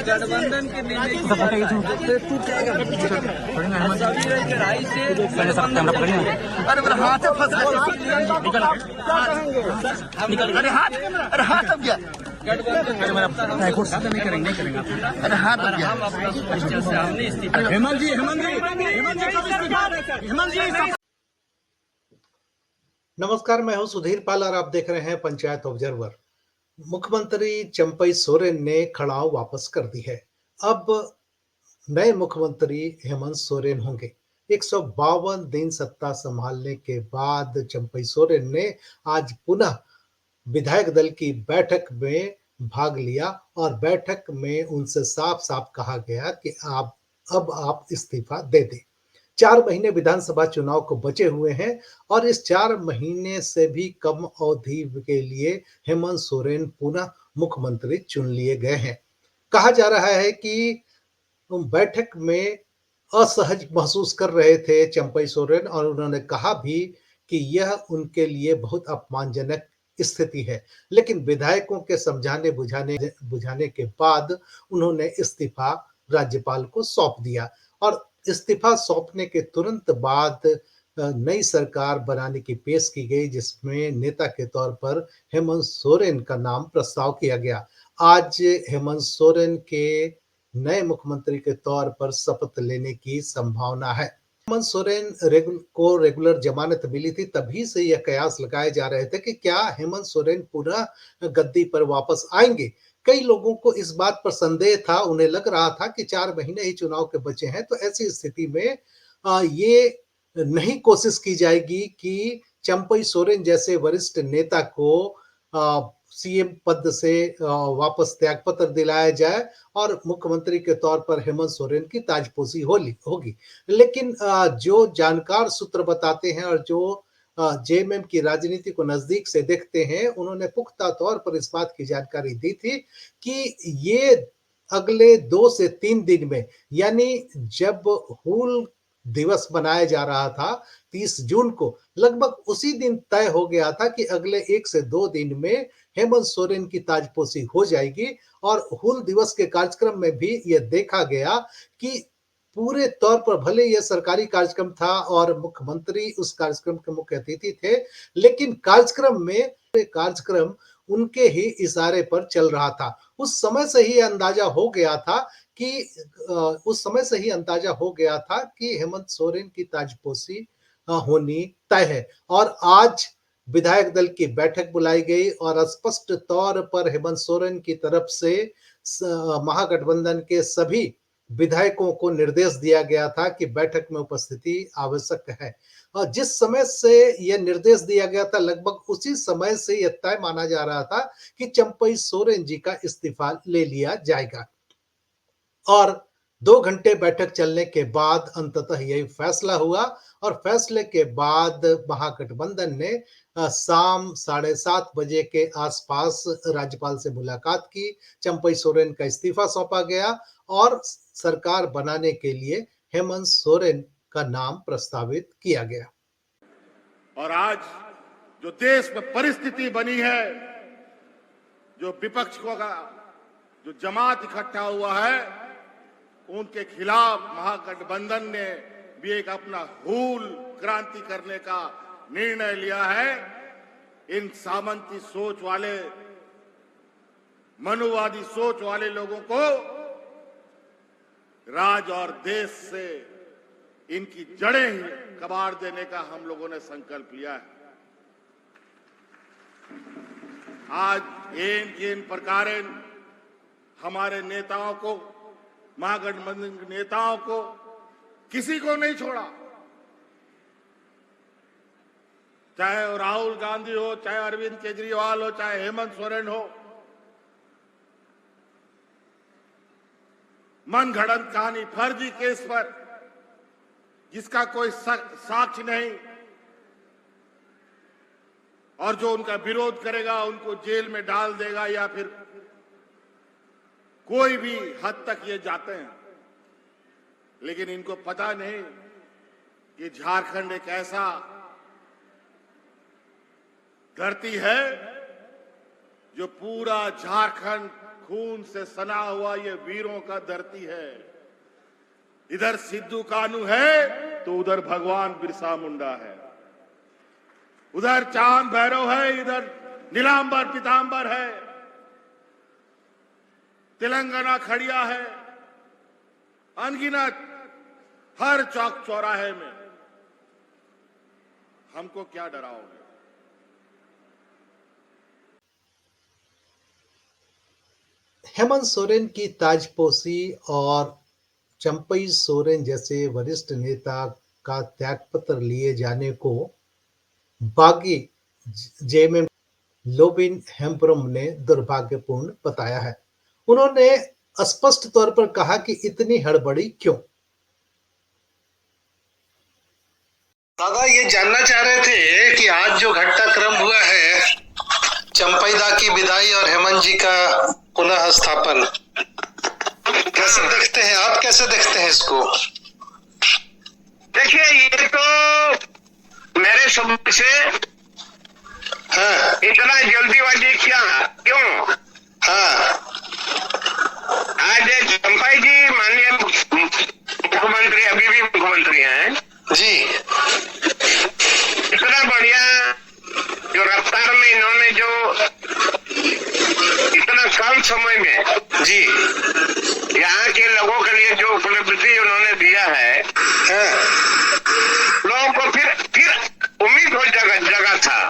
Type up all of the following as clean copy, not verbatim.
गठबंधन के निर्णय अरे हाथ फंस अरे हाथ अब गया नहीं करेंगे अरे हाथ अब गया हेमंत जी नमस्कार, मैं हूं सुधीर पाल और आप देख रहे हैं पंचायत ऑब्जर्वर। मुख्यमंत्री चंपई सोरेन ने खड़ाव वापस कर दी है। अब नए मुख्यमंत्री हेमंत सोरेन होंगे। 152 दिन सत्ता संभालने के बाद चंपई सोरेन ने आज पुनः विधायक दल की बैठक में भाग लिया और बैठक में उनसे साफ साफ कहा गया कि आप इस्तीफा दे दें। 4 महीने विधानसभा चुनाव को बचे हुए हैं और इस 4 महीने से भी कम अवधि के लिए हेमंत सोरेन पुनः मुख्यमंत्री चुन लिए गए हैं। कहा जा रहा है कि बैठक में असहज महसूस कर रहे थे चंपई सोरेन और उन्होंने कहा भी कि यह उनके लिए बहुत अपमानजनक स्थिति है। लेकिन विधायकों के समझाने बुझाने के बाद उन्होंने इस्तीफा राज्यपाल को सौंप दिया और इस्तीफा सौंपने के तुरंत बाद नई सरकार बनाने की पेश की गई, जिसमें नेता के तौर पर हेमंत सोरेन का नाम प्रस्ताव किया गया। आज हेमंत सोरेन के नए मुख्यमंत्री के तौर पर शपथ लेने की संभावना है। हेमंत सोरेन को रेगुलर जमानत मिली थी, तभी से यह कयास लगाए जा रहे थे कि क्या हेमंत सोरेन पुनः गद्दी पर वापस आएंगे। कई लोगों को इस बात पर संदेह था, उन्हें लग रहा था कि 4 महीने ही चुनाव के बचे हैं, तो ऐसी स्थिति में ये नहीं कोशिश की जाएगी कि चंपई सोरेन जैसे वरिष्ठ नेता को सीएम पद से वापस त्यागपत्र दिलाया जाए और मुख्यमंत्री के तौर पर हेमंत सोरेन की ताजपोशी होगी। लेकिन जो जानकार सूत्र बताते हैं और जो जेएमएम की राजनीति को नजदीक से देखते हैं, उन्होंने पुख्ता तौर पर इस बात की जानकारी दी थी कि ये अगले 2 से 3 दिन में, यानी जब हूल दिवस मनाया जा रहा था 30 जून को, लगभग उसी दिन तय हो गया था कि अगले 1 से 2 दिन में हेमंत सोरेन की ताजपोशी हो जाएगी। और हूल दिवस के कार्यक्रम में भी यह देखा गया कि पूरे तौर पर, भले यह सरकारी कार्यक्रम था और मुख्यमंत्री उस कार्यक्रम के मुख्य अतिथि थे, लेकिन कार्यक्रम उनके ही इशारे पर चल रहा था। उस समय से ही अंदाजा हो गया था कि हेमंत सोरेन की ताजपोशी होनी तय है। और आज विधायक दल की बैठक बुलाई गई और स्पष्ट तौर पर हेमंत सोरेन की तरफ से महागठबंधन के सभी विधायकों को निर्देश दिया गया था कि बैठक में उपस्थिति आवश्यक है। और जिस समय से यह निर्देश दिया गया था, लगभग उसी समय से यह तय माना जा रहा था कि चंपई सोरेन जी का इस्तीफा ले लिया जाएगा। और 2 घंटे बैठक चलने के बाद अंततः यही फैसला हुआ और फैसले के बाद महागठबंधन ने शाम 7:30 बजे के आसपास राज्यपाल से मुलाकात की। चंपई सोरेन का इस्तीफा सौंपा गया और सरकार बनाने के लिए हेमंत सोरेन का नाम प्रस्तावित किया गया। और आज जो देश में परिस्थिति बनी है, जो विपक्ष का जो जमात इकट्ठा हुआ है, उनके खिलाफ महागठबंधन ने भी एक अपना हूल क्रांति करने का निर्णय लिया है। इन सामंती सोच वाले, मनुवादी सोच वाले लोगों को राज और देश से इनकी जड़ें ही कबाड़ देने का हम लोगों ने संकल्प लिया है। आज इन प्रकार हमारे नेताओं को, महागठबंधन के नेताओं को किसी को नहीं छोड़ा, चाहे राहुल गांधी हो, चाहे अरविंद केजरीवाल हो, चाहे हेमंत सोरेन हो। मनगढ़ंत कहानी, फर्जी केस पर जिसका कोई साक्ष्य नहीं, और जो उनका विरोध करेगा उनको जेल में डाल देगा या फिर कोई भी हद तक ये जाते हैं। लेकिन इनको पता नहीं कि झारखंड एक ऐसा धरती है जो पूरा झारखंड खून से सना हुआ ये वीरों का धरती है। इधर सिद्धू कानू है तो उधर भगवान बिरसा मुंडा है, उधर चांद भैरव है, इधर नीलांबर पीतांबर है, तेलंगाना खड़िया है, अनगिनत हर चौक चौराहे में। हमको क्या डराओगे? हेमंत सोरेन की ताजपोशी और चंपई सोरेन जैसे वरिष्ठ नेता का त्यागपत्र लिए जाने को बागी जेएमएम लोबिन हेम्ब्रोम ने दुर्भाग्यपूर्ण बताया है। उन्होंने स्पष्ट तौर पर कहा कि इतनी हड़बड़ी क्यों। दादा ये जानना चाह रहे थे कि आज जो घटनाक्रम हुआ है, चंपईदा की विदाई और हेमंत जी का पुनः स्थापन, कैसे देखते हैं आप, कैसे देखते हैं इसको? देखिए, ये तो मेरे समझ से इतना जल्दीबाजी क्यों? आज चंपाई जी माननीय मुख्यमंत्री, अभी भी मुख्यमंत्री हैं जी, इतना बढ़िया जो रफ्तार में इन्होंने जो इतना कम समय में जी यहाँ के लोगों के लिए जो उपलब्धि उन्होंने दिया है, लोगों को फिर उम्मीद हो जगह था,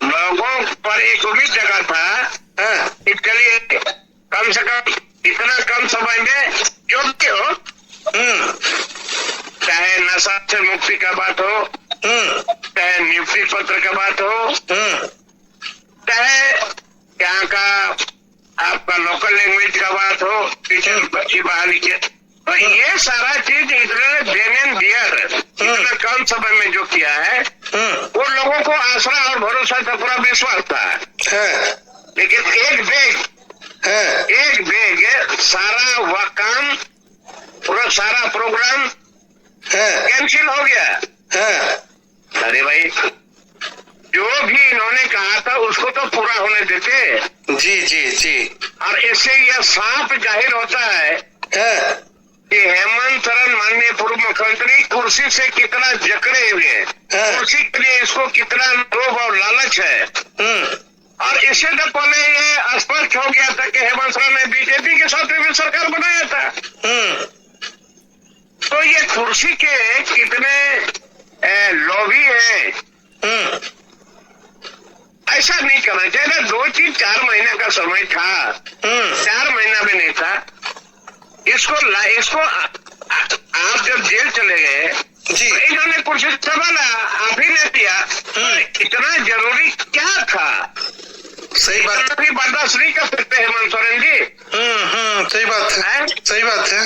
लोगों पर एक उम्मीद जगह था। इसके लिए कम से कम इतना कम समय में जो भी हो, चाहे नशा से मुक्ति का बात हो, चाहे नियुक्ति पत्र का बात हो, चाहे यहाँ का आपका लोकल लैंग्वेज का बात हो, टीचर बच्ची बहाली के, तो ये सारा चीज इतने देन एंड दियर इतना कम समय में जो किया है, वो लोगों को आसरा और भरोसा का पूरा विश्वास था। लेकिन एक बेग सारा वह काम, पूरा सारा प्रोग्राम कैंसिल हो गया। अरे भाई, जो भी इन्होंने कहा था उसको तो पूरा होने देते। जी। और इससे यह साफ जाहिर होता है कि हेमंत सोरेन माननीय पूर्व मुख्यमंत्री कुर्सी से कितना जकड़े हुए हैं, कुर्सी के लिए इसको कितना लोभ और लालच है। और इससे तो पहले ये स्पष्ट हो गया था कि हेमंत सोरेन ने बीजेपी के साथ भी सरकार बनाया था। तो ये कुर्सी के कितने लोभी हैं, ऐसा नहीं करना चाहिए ना। 4 महीने का समय था, 4 महीना भी नहीं था। इसको आप जब जेल चले गए, तो इन्होंने कुर्सी संभाला, आप ही ने दिया, तो इतना जरूरी क्या था? सही बात, भी बर्दाश्त नहीं कर सकते हेमंत सोरेन जी। सही बात है।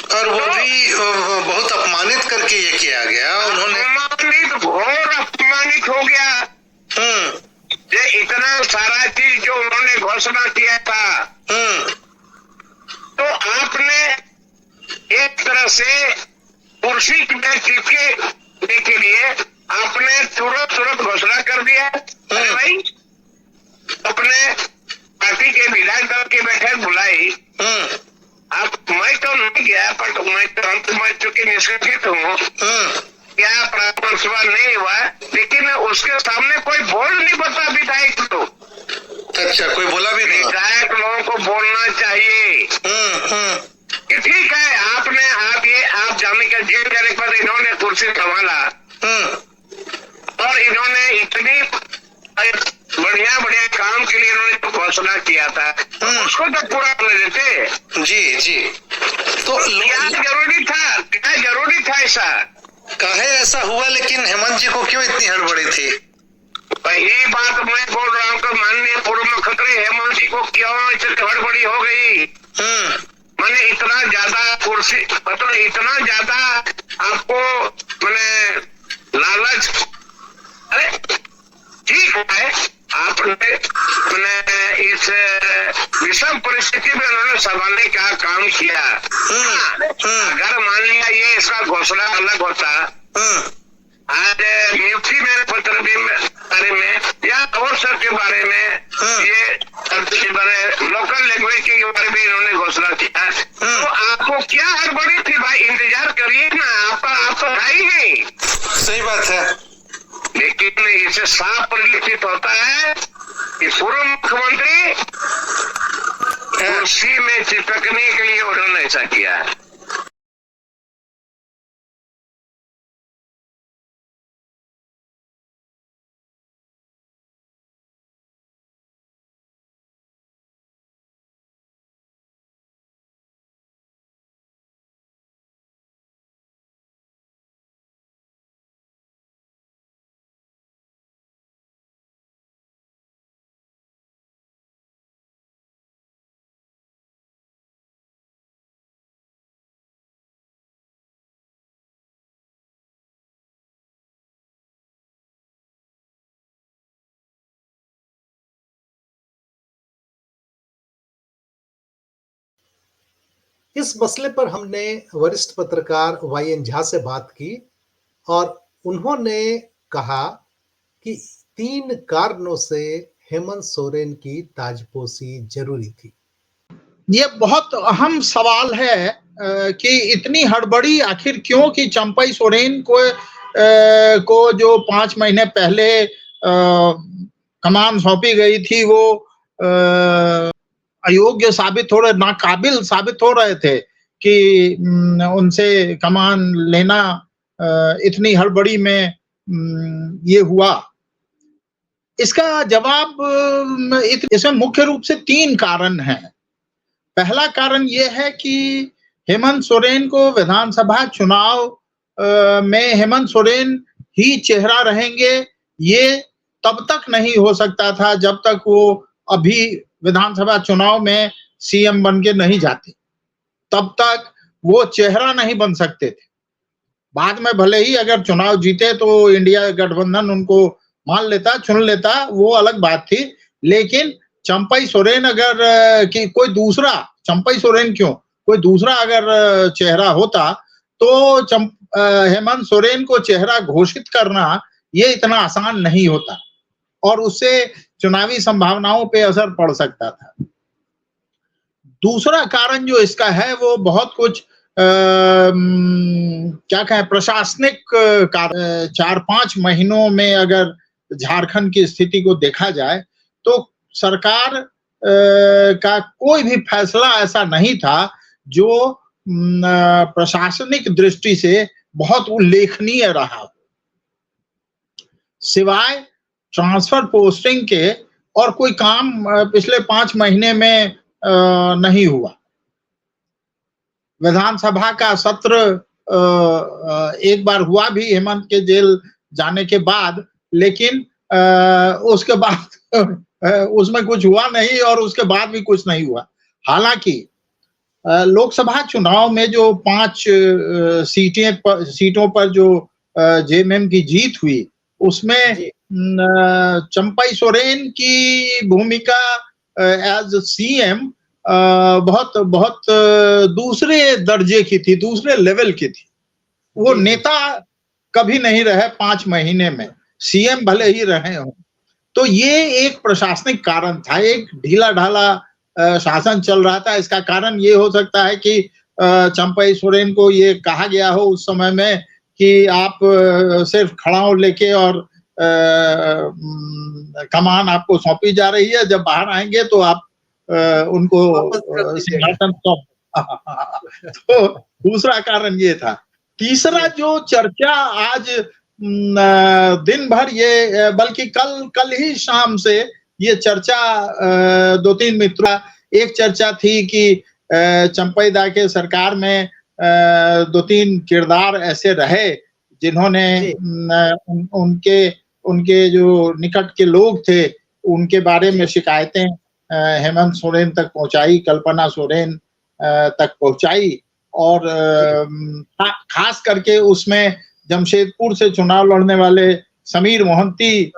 और वो भी बहुत अपमानित करके ये किया गया उन्होंने, घोर अपमानित हो गया। ये इतना सारा चीज जो उन्होंने घोषणा किया था, तो आपने एक तरह से कुर्सी में चिपके के लिए आपने तुरंत घोषणा कर दिया। अरे भाई, अपने पार्टी के विधायक दल की बैठक बुलाई, मैं तो नहीं गया, पर मैं चूंकि निष्कासित हूँ, क्या प्रार्थना सभा नहीं हुआ, लेकिन उसके सामने कोई बोल नहीं बता विधायक लोग। अच्छा, कोई बोला भी नहीं? विधायक लोगों को बोलना चाहिए कि ठीक है, आप जाने का जेल जाने पर इन्होंने कुर्सी संभाला, और इन्होंने इतनी बढ़िया काम के लिए इन्होंने तो घोषणा किया था, उसको तो पूरा कर देते। जी। तो क्या जरूरी था ऐसा? काहे ऐसा हुआ, लेकिन हेमंत जी को क्यों इतनी हड़बड़ी थी? यही बात मैं बोल रहा हूँ कि माननीय पूर्व मुख्यमंत्री हेमंत जी को क्यों इतनी हड़बड़ी हो गई। मैंने इतना ज्यादा कुर्सी, मतलब इतना ज्यादा आपको मैंने लालच, अरे ठीक है, आपने इस विषम परिस्थिति में उन्होंने संभालने का काम किया। अगर मान लिया ये इसका घोषणा अलग होता, आज नियुक्ति में पत्र भी बारे में या और सब के बारे में ये उन्होंने, इसे साफ परिलक्षित होता है कि पूर्व मुख्यमंत्री कुर्सी में चिपकने के लिए उन्होंने ऐसा किया है। इस मसले पर हमने वरिष्ठ पत्रकार YN झा से बात की और उन्होंने कहा कि 3 कारणों से हेमंत सोरेन की ताजपोशी जरूरी थी। ये बहुत अहम सवाल है कि इतनी हड़बड़ी आखिर क्यों कि चंपई सोरेन को जो 5 महीने पहले कमान सौंपी गई थी वो अयोग्य साबित हो रहे, नाकाबिल साबित हो रहे थे कि उनसे कमान लेना इतनी हड़बड़ी में ये हुआ। इसका जवाब इसमें मुख्य रूप से 3 कारण हैं। पहला कारण यह है कि हेमंत सोरेन को विधानसभा चुनाव में हेमंत सोरेन ही चेहरा रहेंगे, ये तब तक नहीं हो सकता था जब तक वो अभी विधानसभा चुनाव में सीएम बन के नहीं जाते, तब तक वो चेहरा नहीं बन सकते थे। बाद में भले ही अगर चुनाव जीते तो इंडिया गठबंधन उनको मान लेता, चुन लेता, वो अलग बात थी। लेकिन चंपई सोरेन अगर कि कोई दूसरा, चंपई सोरेन क्यों, कोई दूसरा अगर चेहरा होता तो हेमंत सोरेन को चेहरा घोषित करना ये इतना आसान नहीं होता और उससे चुनावी संभावनाओं पे असर पड़ सकता था। दूसरा कारण जो इसका है वो बहुत कुछ क्या कहें, प्रशासनिक कारण। 4-5 महीनों में अगर झारखंड की स्थिति को देखा जाए तो सरकार का कोई भी फैसला ऐसा नहीं था जो प्रशासनिक दृष्टि से बहुत उल्लेखनीय रहा, सिवाय ट्रांसफर पोस्टिंग के और कोई काम पिछले 5 महीने में नहीं हुआ। विधानसभा का सत्र एक बार हुआ भी हेमंत के जेल जाने के बाद, लेकिन उसके बाद उसमें कुछ हुआ नहीं और उसके बाद भी कुछ नहीं हुआ। हालांकि लोकसभा चुनाव में जो 5 सीटों पर जो जेएमएम की जीत हुई उसमें चंपई सोरेन की भूमिका एज सीएम बहुत दूसरे दर्जे की थी, दूसरे लेवल की थी। वो नेता कभी नहीं रहे 5 महीने में, सीएम भले ही रहे हों। तो ये एक प्रशासनिक कारण था, एक ढीला ढाला शासन चल रहा था। इसका कारण ये हो सकता है कि चंपई सोरेन को ये कहा गया हो उस समय में कि आप सिर्फ खड़ाऊ लेके और कमान आपको सौंपी जा रही है, जब बाहर आएंगे तो आप उनको सिंहासन सौंप। तो दूसरा कारण ये था। तीसरा जो चर्चा आज दिन भर ये, बल्कि कल ही शाम से ये चर्चा 2-3 मित्रों, एक चर्चा थी कि चंपई दा के सरकार में 2-3 किरदार ऐसे रहे जिन्होंने उनके जो निकट के लोग थे उनके बारे में शिकायतें हेमंत सोरेन तक पहुंचाई, कल्पना सोरेन तक पहुंचाई और खास करके उसमें जमशेदपुर से चुनाव लड़ने वाले समीर मोहंती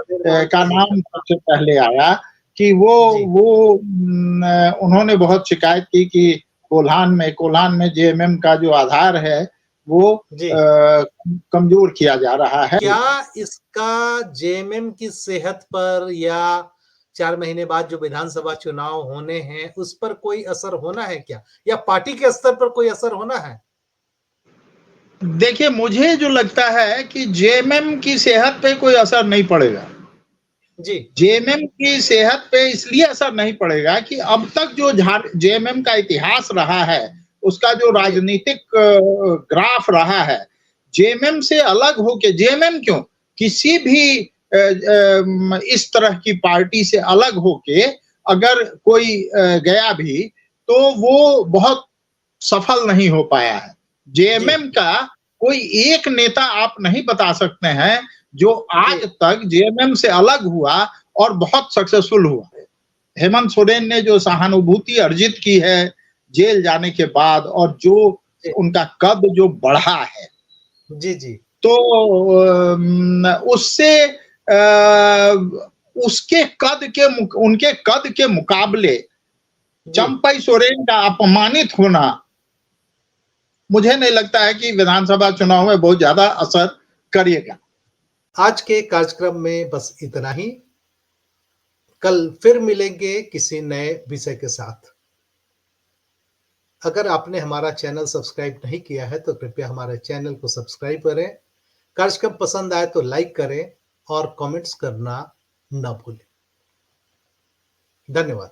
का नाम सबसे पहले आया कि वो उन्होंने बहुत शिकायत की कि कोल्हान में जेएमएम का जो आधार है वो कमजोर किया जा रहा है। क्या इसका जेएमएम की सेहत पर या 4 महीने बाद जो विधानसभा चुनाव होने हैं उस पर कोई असर होना है क्या, या पार्टी के स्तर पर कोई असर होना है? देखिए, मुझे जो लगता है कि जेएमएम की सेहत पे कोई असर नहीं पड़ेगा। जी जेएमएम की सेहत पे इसलिए असर नहीं पड़ेगा कि अब तक जो जेएमएम का इतिहास रहा है, उसका जो राजनीतिक ग्राफ रहा है, जेएमएम से अलग होके, जेएमएम क्यों, किसी भी इस तरह की पार्टी से अलग होके अगर कोई गया भी, तो वो बहुत सफल नहीं हो पाया है। जेएमएम का कोई एक नेता आप नहीं बता सकते हैं जो आज तक जेएमएम से अलग हुआ और बहुत सक्सेसफुल हुआ। हेमंत सोरेन ने जो सहानुभूति अर्जित की है जेल जाने के बाद, और जो उनका कद जो बढ़ा है, जी जी तो उससे उसके उनके कद के मुकाबले चंपई सोरेन का अपमानित होना, मुझे नहीं लगता है कि विधानसभा चुनाव में बहुत ज्यादा असर करेगा। आज के कार्यक्रम में बस इतना ही। कल फिर मिलेंगे किसी नए विषय के साथ। अगर आपने हमारा चैनल सब्सक्राइब नहीं किया है तो कृपया हमारे चैनल को सब्सक्राइब करें। कार्यक्रम पसंद आए तो लाइक करें और कमेंट्स करना न भूलें। धन्यवाद।